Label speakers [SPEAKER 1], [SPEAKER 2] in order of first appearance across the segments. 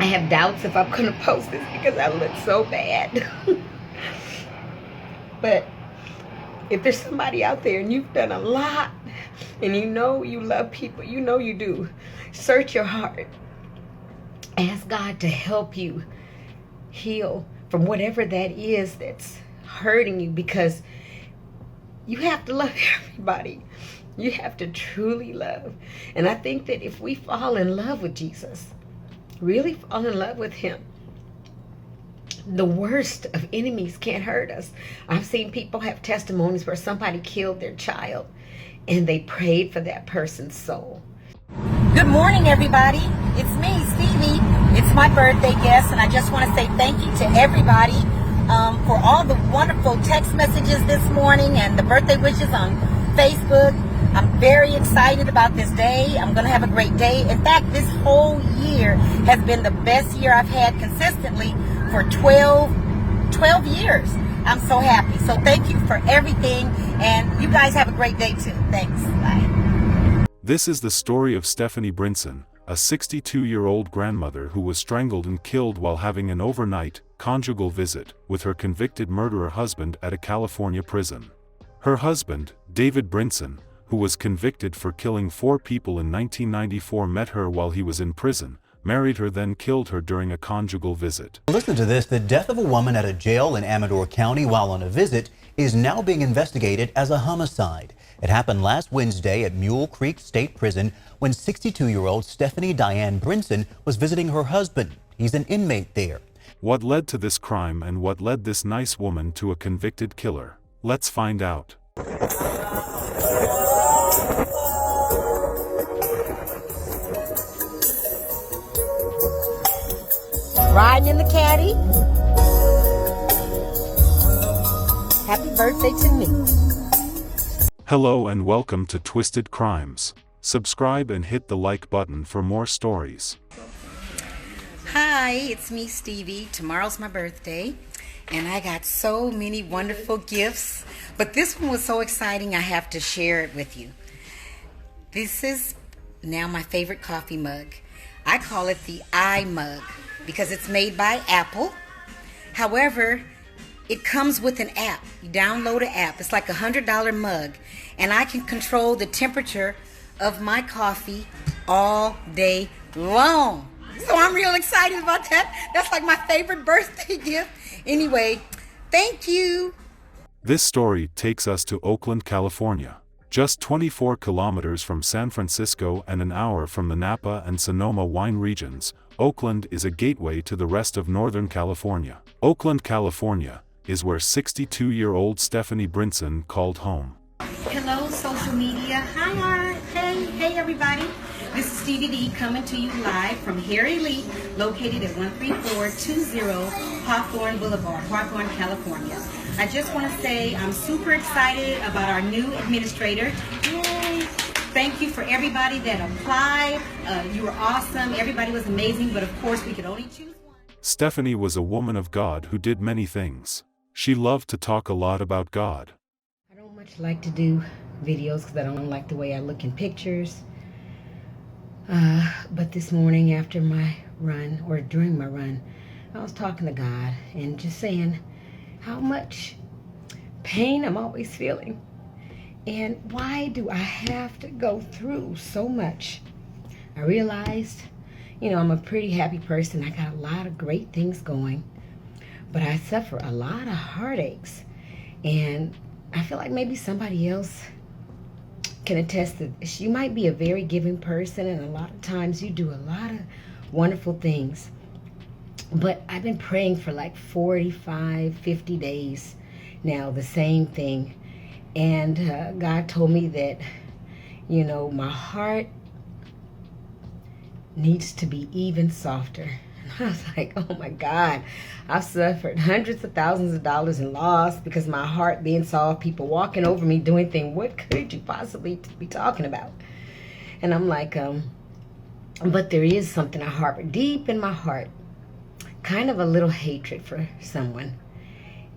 [SPEAKER 1] I have doubts if I'm going to post this because I look so bad. But if there's somebody out there and you've done a lot and you know you love people, you know you do, search your heart. Ask God to help you heal from whatever that is that's hurting you, because you have to love everybody. You have to truly love. And I think that if we fall in love with Jesus, really fall in love with him, the worst of enemies can't hurt us. I've seen people have testimonies where somebody killed their child and they prayed for that person's soul.
[SPEAKER 2] Good morning, everybody. It's me, Stevie. It's my birthday, yes, and I just want to say thank you to everybody for all the wonderful text messages this morning and the birthday wishes on Facebook. I'm very excited about this day. I'm going to have a great day. In fact, this whole year has been the best year I've had consistently for 12 years. I'm so happy. So thank you for everything, and you guys have a great day too. Thanks. Bye.
[SPEAKER 3] This is the story of Stephanie Brinson, a 62-year-old grandmother who was strangled and killed while having an overnight, conjugal visit with her convicted murderer husband at a California prison. Her husband, David Brinson, who was convicted for killing 4 people in 1994, met her while he was in prison, married her, then killed her during a conjugal visit.
[SPEAKER 4] Listen to this. The death of a woman at a jail in Amador County while on a visit is now being investigated as a homicide. It happened last Wednesday at Mule Creek State Prison when 62-year-old Stephanie Diane Brinson was visiting her husband. He's an inmate there.
[SPEAKER 3] What led to this crime and what led this nice woman to a convicted killer? Let's find out.
[SPEAKER 2] Riding in the caddy. Happy birthday to me.
[SPEAKER 3] Hello and welcome to Twisted Crimes. Subscribe and hit the like button for more stories.
[SPEAKER 2] Hi, it's me, Stevie. Tomorrow's my birthday, and I got so many wonderful gifts, but this one was so exciting I have to share it with you. This is now my favorite coffee mug. I call it the I mug because it's made by Apple. However, it comes with an app. You download an app. It's like $100 mug, and I can control the temperature of my coffee all day long. So I'm real excited about that. That's like my favorite birthday gift. Anyway, thank you.
[SPEAKER 3] This story takes us to Oakland, California. Just 24 kilometers from San Francisco and an hour from the Napa and Sonoma wine regions, Oakland is a gateway to the rest of Northern California. Oakland, California, is where 62-year-old Stephanie Brinson called home.
[SPEAKER 2] Hello, social media. Hi, hey, everybody. This is Stevie D coming to you live from Hair Elite, located at 13420 Hawthorne Boulevard, Hawthorne, California. I just want to say I'm super excited about our new administrator. Yay! Thank you for everybody that applied. You were awesome. Everybody was amazing, but of course we could only choose one.
[SPEAKER 3] Stephanie was a woman of God who did many things. She loved to talk a lot about God.
[SPEAKER 1] I don't much like to do videos because I don't like the way I look in pictures. But this morning after my run, or during my run, I was talking to God and just saying how much pain I'm always feeling. And why do I have to go through so much? I realized, I'm a pretty happy person. I got a lot of great things going, but I suffer a lot of heartaches. And I feel like maybe somebody else can attest to this. You might be a very giving person, and a lot of times you do a lot of wonderful things. But I've been praying for like 45, 50 days now, the same thing. And God told me that, my heart needs to be even softer. And I was like, oh my God, I've suffered hundreds of thousands of dollars in loss because my heart being soft, people walking over me doing things. What could you possibly be talking about? And I'm like, but there is something I harbor deep in my heart, kind of a little hatred for someone.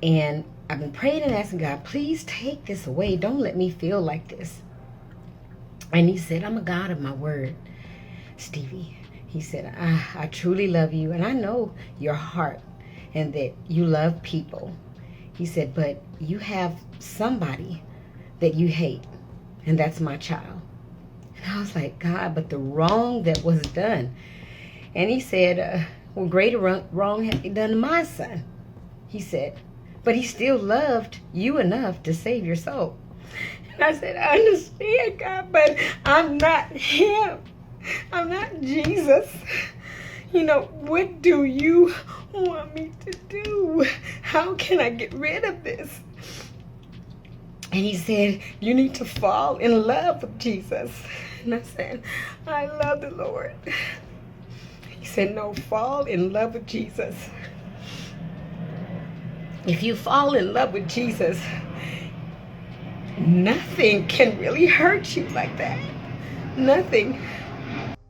[SPEAKER 1] And I've been praying and asking God, please take this away. Don't let me feel like this. And he said, I'm a God of my word, Stevie. He said, I truly love you, and I know your heart and that you love people. He said, but you have somebody that you hate, and that's my child. And I was like, God, but the wrong that was done. And he said, well, greater wrong had been done to my son. He said, but he still loved you enough to save your soul. And I said, I understand, God, but I'm not him. I'm not Jesus. You know, what do you want me to do? How can I get rid of this? And he said, you need to fall in love with Jesus. And I said, I love the Lord. He said, no, fall in love with Jesus. If you fall in love with Jesus, nothing can really hurt you like that. Nothing.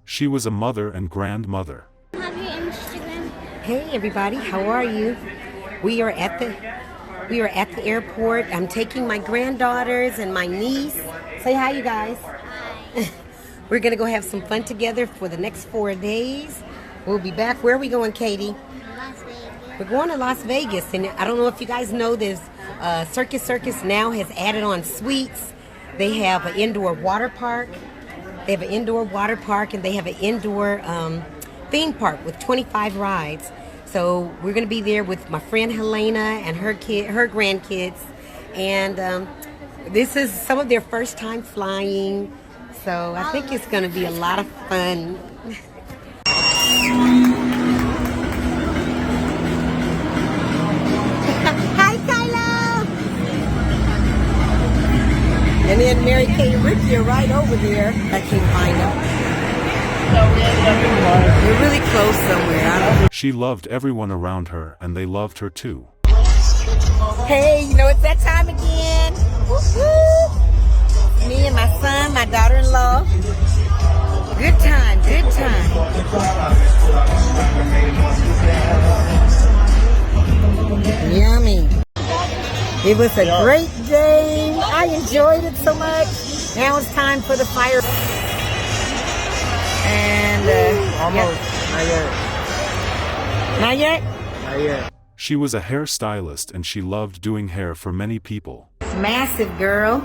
[SPEAKER 3] She was a mother and grandmother.
[SPEAKER 5] Have your Instagram?
[SPEAKER 2] Hey everybody, how are you? We are at the airport. I'm taking my granddaughters and my niece. Say hi, you guys.
[SPEAKER 5] Hi.
[SPEAKER 2] We're gonna go have some fun together for the next 4 days. We'll be back. Where are we going, Katie?
[SPEAKER 5] Las Vegas.
[SPEAKER 2] We're going to Las Vegas, and I don't know if you guys know this. Circus now has added on suites. They have an indoor water park. They have an indoor water park, and they have an indoor theme park with 25 rides. So we're going to be there with my friend Helena and her grandkids, and this is some of their first time flying. So I think it's going to be a lot of fun. Hi, Kylo! And then Mary Kay and Ricky are right over there. I can't find them. They're really close somewhere. I don't.
[SPEAKER 3] She loved everyone around her, and they loved her too.
[SPEAKER 2] Hey, you know it's that time again. Woo-hoo. Me and my son, my daughter-in-law. Good time, good time. Yummy. It was a great day. I enjoyed it so much. Now it's time for the fire. And
[SPEAKER 6] Almost.
[SPEAKER 2] Not yet?
[SPEAKER 6] Not yet.
[SPEAKER 3] She was a hairstylist, and she loved doing hair for many people.
[SPEAKER 2] It's massive, girl.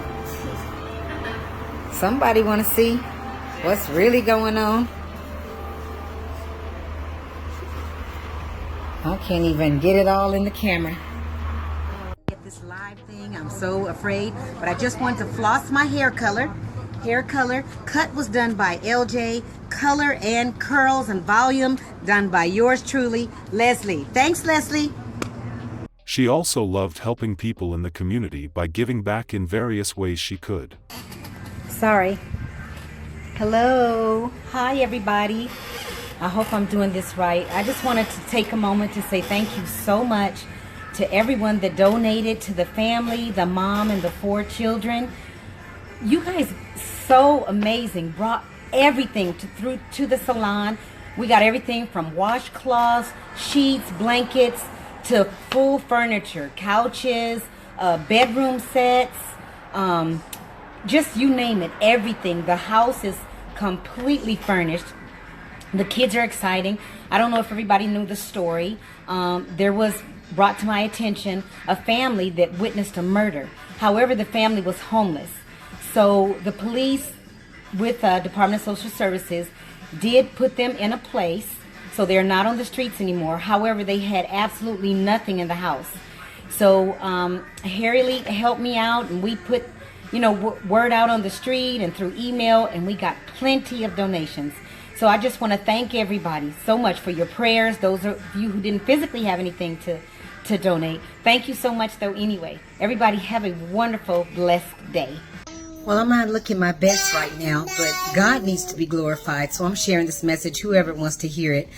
[SPEAKER 2] Somebody want to see what's really going on? I can't even get it all in the camera. Get this live thing. I'm so afraid, but I just want to floss my hair color. Hair color. Cut was done by LJ. Color and curls and volume done by yours truly, Leslie. Thanks, Leslie.
[SPEAKER 3] She also loved helping people in the community by giving back in various ways she could.
[SPEAKER 2] Sorry. Hello. Hi, everybody. I hope I'm doing this right. I just wanted to take a moment to say thank you so much to everyone that donated, to the family, the mom, and the 4 children. You guys, so amazing. Brought everything to the salon. We got everything from washcloths, sheets, blankets, to full furniture, couches, bedroom sets, just you name it, everything. The house is completely furnished. The kids are exciting. I don't know if everybody knew the story. There was brought to my attention a family that witnessed a murder. However, the family was homeless. So the police with Department of Social Services did put them in a place, so they're not on the streets anymore. However, they had absolutely nothing in the house. So Harry Lee helped me out, and we put word out on the street and through email, and we got plenty of donations. So I just want to thank everybody so much for your prayers. Those of you who didn't physically have anything to donate, thank you so much though anyway. Everybody have a wonderful, blessed day. Well, I'm not looking my best right now, but God needs to be glorified, so I'm sharing this message, whoever wants to hear it.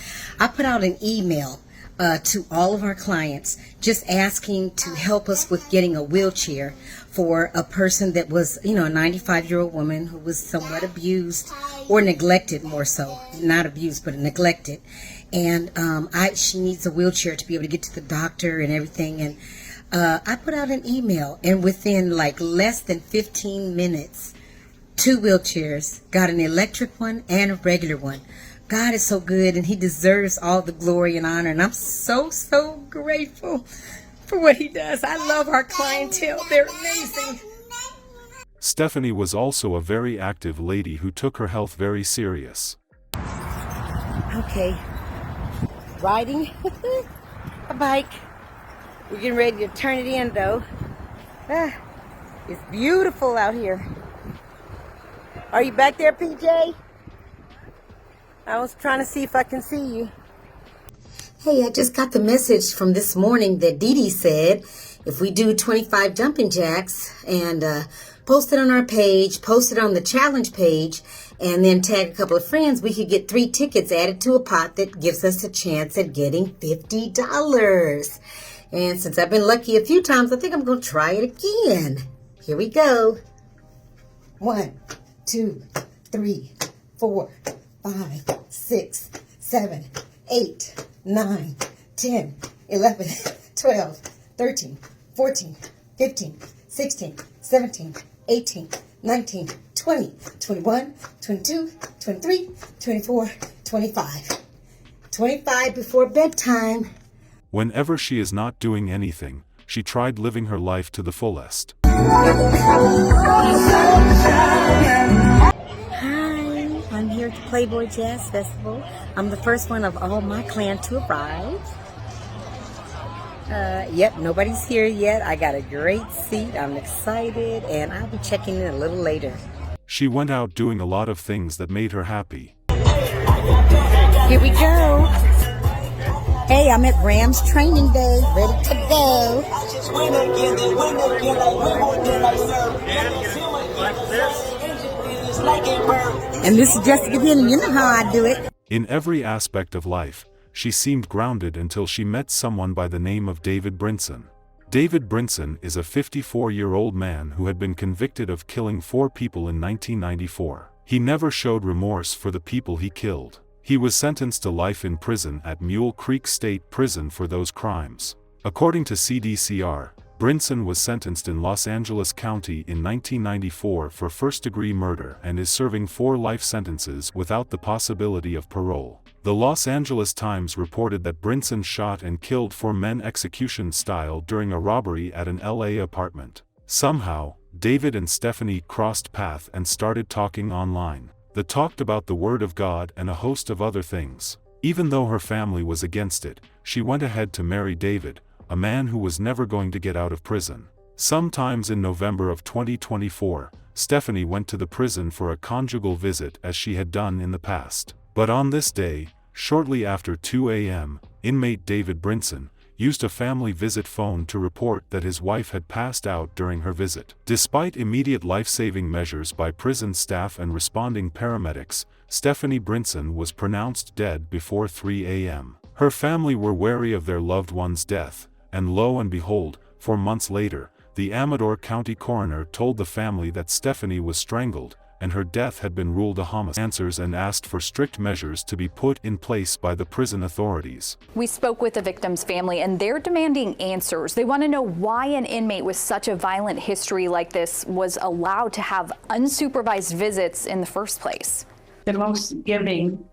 [SPEAKER 2] I put out an email to all of our clients just asking to help us with getting a wheelchair for a person that was, a 95-year-old woman who was somewhat abused or neglected, more so. Not abused, but neglected. And she needs a wheelchair to be able to get to the doctor and everything. And I put out an email, and within less than 15 minutes, 2 wheelchairs, got an electric one and a regular one. God is so good, and he deserves all the glory and honor, and I'm so grateful for what he does. I love our clientele. They're amazing.
[SPEAKER 3] Stephanie was also a very active lady who took her health very serious.
[SPEAKER 2] Okay, riding a bike. We're getting ready to turn it in, though. It's beautiful out here. Are you back there, PJ? I was trying to see if I can see you. Hey, I just got the message from this morning that Dee Dee said if we do 25 jumping jacks and post it on our page, post it on the challenge page, and then tag a couple of friends, we could get 3 tickets added to a pot that gives us a chance at getting $50. And since I've been lucky a few times, I think I'm going to try it again. Here we go. 1, 2, 3, 4, 5, 6, 7, 8, 9, 10, 11, 12, 13, 14, 15, 16, 17, 18, 19, 20, 21, 22, 23, 24, 25. 25 before bedtime.
[SPEAKER 3] Whenever she is not doing anything, she tried living her life to the fullest.
[SPEAKER 2] Hi, I'm here at the Playboy Jazz Festival. I'm the first one of all my clan to arrive. Yep, nobody's here yet. I got a great seat. I'm excited, and I'll be checking in a little later.
[SPEAKER 3] She went out doing a lot of things that made her happy.
[SPEAKER 2] Here we go. Hey, I'm at Rams training day, ready to go. And this is just the beginning. You know how I do it.
[SPEAKER 3] In every aspect of life, she seemed grounded until she met someone by the name of David Brinson. David Brinson is a 54-year-old man who had been convicted of killing 4 people in 1994. He never showed remorse for the people he killed. He was sentenced to life in prison at Mule Creek State Prison for those crimes. According to CDCR, Brinson was sentenced in Los Angeles County in 1994 for first-degree murder and is serving 4 life sentences without the possibility of parole. The Los Angeles Times reported that Brinson shot and killed 4 men execution-style during a robbery at an LA apartment. Somehow, David and Stephanie crossed paths and started talking online. They talked about the Word of God and a host of other things. Even though her family was against it, she went ahead to marry David, a man who was never going to get out of prison. Sometimes in November of 2024, Stephanie went to the prison for a conjugal visit as she had done in the past. But on this day, shortly after 2 a.m., inmate David Brinson used a family visit phone to report that his wife had passed out during her visit. Despite immediate life-saving measures by prison staff and responding paramedics, Stephanie Brinson was pronounced dead before 3 a.m. Her family were wary of their loved one's death, and lo and behold, 4 months later, the Amador County coroner told the family that Stephanie was strangled, and her death had been ruled a homicide. Answers and asked for strict measures to be put in place by the prison authorities.
[SPEAKER 6] We spoke with the victim's family, and they're demanding answers. They want to know why an inmate with such a violent history like this was allowed to have unsupervised visits in the first place.
[SPEAKER 7] The most giving,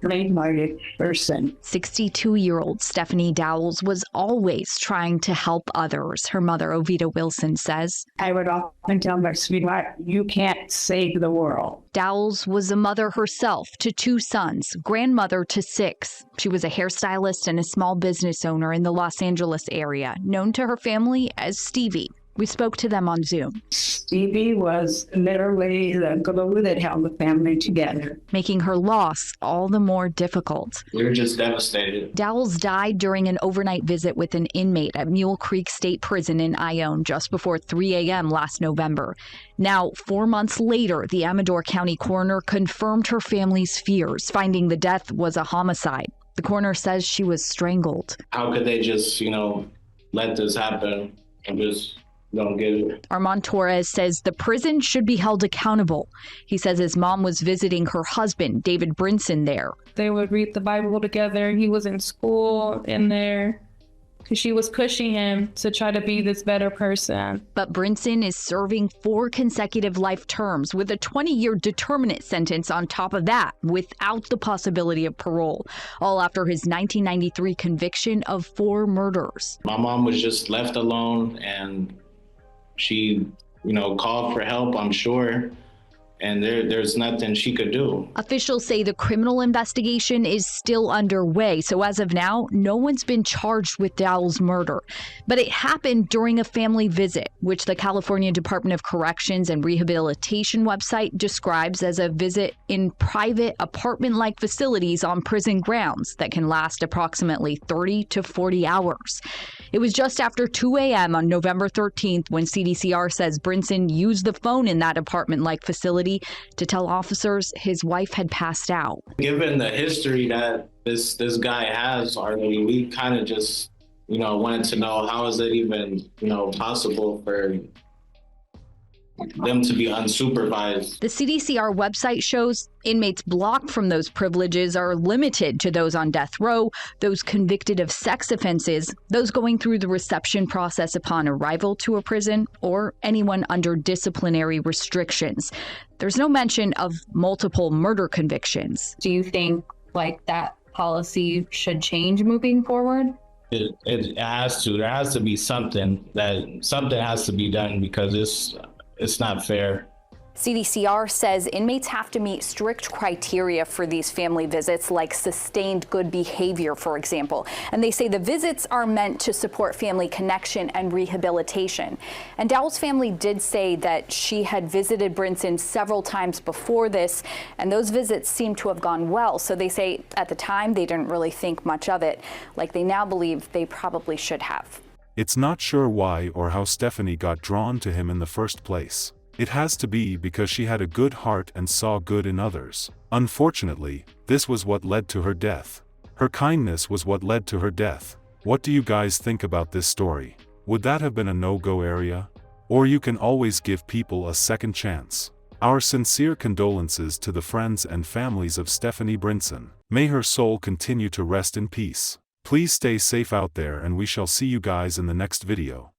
[SPEAKER 7] kind-hearted person.
[SPEAKER 8] 62-year-old Stephanie Dowles was always trying to help others, her mother Ovita Wilson says.
[SPEAKER 7] I would often tell my sweetheart, you can't save the world.
[SPEAKER 8] Dowles was a mother herself to 2 sons, grandmother to 6. She was a hairstylist and a small business owner in the Los Angeles area, known to her family as Stevie. We spoke to them on Zoom.
[SPEAKER 7] Stevie was literally the glue that held the family together,
[SPEAKER 8] making her loss all the more difficult.
[SPEAKER 9] We were just devastated.
[SPEAKER 8] Dowles died during an overnight visit with an inmate at Mule Creek State Prison in Ione just before 3 a.m. last November. Now, 4 months later, the Amador County coroner confirmed her family's fears, finding the death was a homicide. The coroner says she was strangled.
[SPEAKER 9] How could they just, let this happen and just don't get it?
[SPEAKER 8] Armand Torres says the prison should be held accountable. He says his mom was visiting her husband, David Brinson, there.
[SPEAKER 10] They would read the Bible together. He was in school in there. because she was pushing him to try to be this better person.
[SPEAKER 8] But Brinson is serving 4 consecutive life terms with a 20-year determinate sentence on top of that, without the possibility of parole, all after his 1993 conviction of 4 murders.
[SPEAKER 9] My mom was just left alone, and she, called for help, I'm sure. And there's nothing she could do.
[SPEAKER 8] Officials say the criminal investigation is still underway, so as of now, no one's been charged with Dowell's murder. But it happened during a family visit, which the California Department of Corrections and Rehabilitation website describes as a visit in private apartment-like facilities on prison grounds that can last approximately 30 to 40 hours. It was just after 2 a.m. on November 13th when CDCR says Brinson used the phone in that apartment-like facility to tell officers his wife had passed out.
[SPEAKER 9] Given the history that this guy has already, we kind of just, wanted to know, how is it even, possible for them to be unsupervised?
[SPEAKER 8] The CDCR website shows inmates blocked from those privileges are limited to those on death row, those convicted of sex offenses, those going through the reception process upon arrival to a prison, or anyone under disciplinary restrictions. There's no mention of multiple murder convictions.
[SPEAKER 10] Do you think that policy should change moving forward?
[SPEAKER 9] It has to. There has to be something has to be done, because it's not fair.
[SPEAKER 6] CDCR says inmates have to meet strict criteria for these family visits, like sustained good behavior, for example. And they say the visits are meant to support family connection and rehabilitation. And Dowell's family did say that she had visited Brinson several times before this, and those visits seem to have gone well. So they say at the time they didn't really think much of it, like they now believe they probably should have.
[SPEAKER 3] It's not sure why or how Stephanie got drawn to him in the first place. It has to be because she had a good heart and saw good in others. Unfortunately, this was what led to her death. Her kindness was what led to her death. What do you guys think about this story? Would that have been a no-go area? Or you can always give people a second chance. Our sincere condolences to the friends and families of Stephanie Brinson. May her soul continue to rest in peace. Please stay safe out there, and we shall see you guys in the next video.